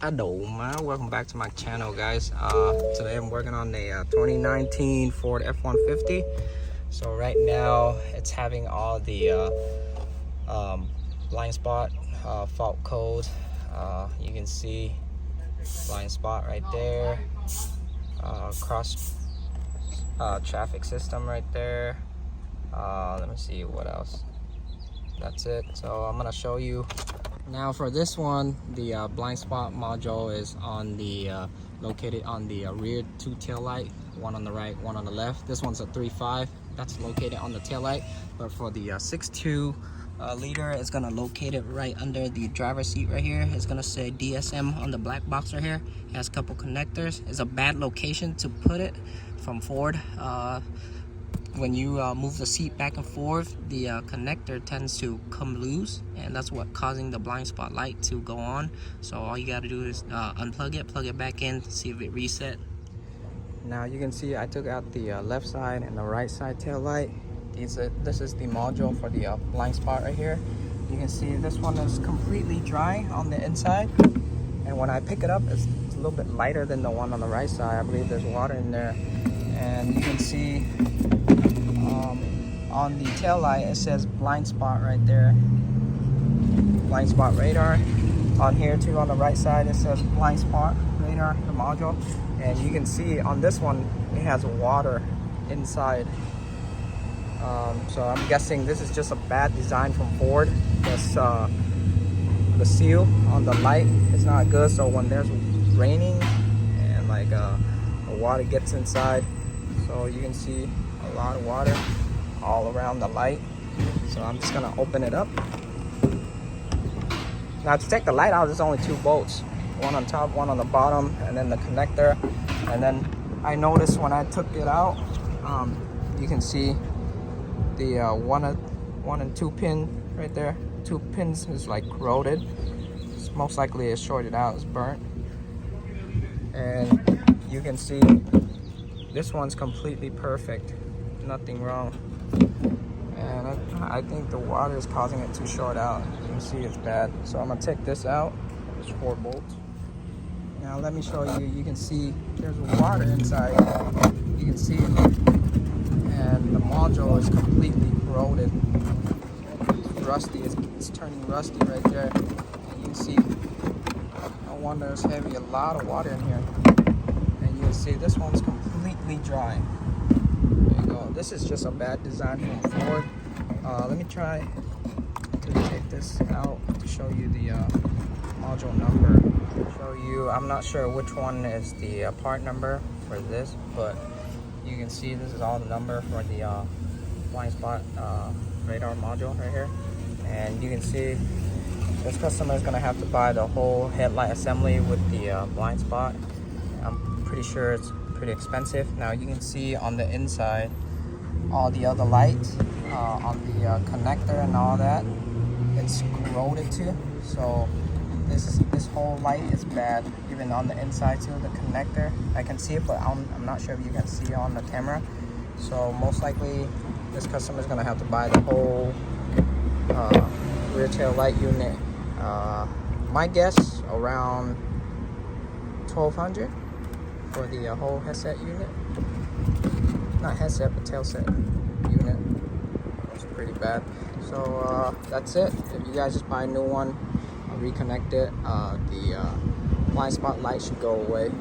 Hello, man. Welcome back to my channel, guys. Today I'm working on the 2019 Ford F150. So right now it's having all the blind spot fault code. You can see blind spot right there. Cross traffic system right there. Let me see what else. That's it. So I'm gonna show you. Now for this one, the blind spot module is on the located on the rear two tail light, one on the right, one on the left. This one's a 3.5, that's located on the tail light. But for the 6.2 liter, it's gonna locate it right under the driver's seat right here. It's gonna say DSM on the black box right here. It has a couple connectors. It's a bad location to put it from Ford. When you move the seat back and forth, the connector tends to come loose, and that's what causing the blind spot light to go on. So all you got to do is unplug it, plug it back in, see if it reset. Now you can see I took out the left side and the right side tail light. This is the module for the blind spot right here. You can see this one is completely dry on the inside, and when I pick it up, it's a little bit lighter than the one on the right side. I believe there's water in there, and you can see on the tail light it says blind spot right there, blind spot radar. On here too, on the right side, it says blind spot radar, the module. And you can see on this one it has water inside. So I'm guessing this is just a bad design from Ford. This the seal on the light is not good, so when there's raining and like the water gets inside, so you can see a lot of water all around the light. So I'm just gonna open it up. Now to take the light out, there's only two bolts, one on top, one on the bottom, and then the connector. And then I noticed when I took it out, you can see the one and two pin right there. Two pins is like corroded. It's most likely it's shorted out, it's burnt. And you can see this one's completely perfect, nothing wrong. And I think the water is causing it to short out. You can see it's bad. So I'm gonna take this out. There's 4 bolts. Now let me show you. You can see there's water inside. You can see it. And the module is completely corroded. It's rusty. It's turning rusty right there. And you can see, no wonder it's heavy. A lot of water in here. And you can see this one's completely dry. This is just a bad design from Ford. Let me try to take this out to show you the module number. Show you, I'm not sure which one is the part number for this, but you can see this is all the number for the blind spot radar module right here. And you can see this customer is going to have to buy the whole headlight assembly with the blind spot. I'm pretty sure it's pretty expensive. Now you can see on the inside all the other lights on the connector and all that, it's corroded too. So this whole light is bad, even on the inside too. The connector, I can see it, but I'm not sure if you can see it on the camera. So most likely this customer is going to have to buy the whole rear tail light unit. My guess around $1,200 for the whole headset unit. Not headset, but tail set unit. It's pretty bad. So that's it. If you guys just buy a new one, reconnect it, the blind spot light should go away.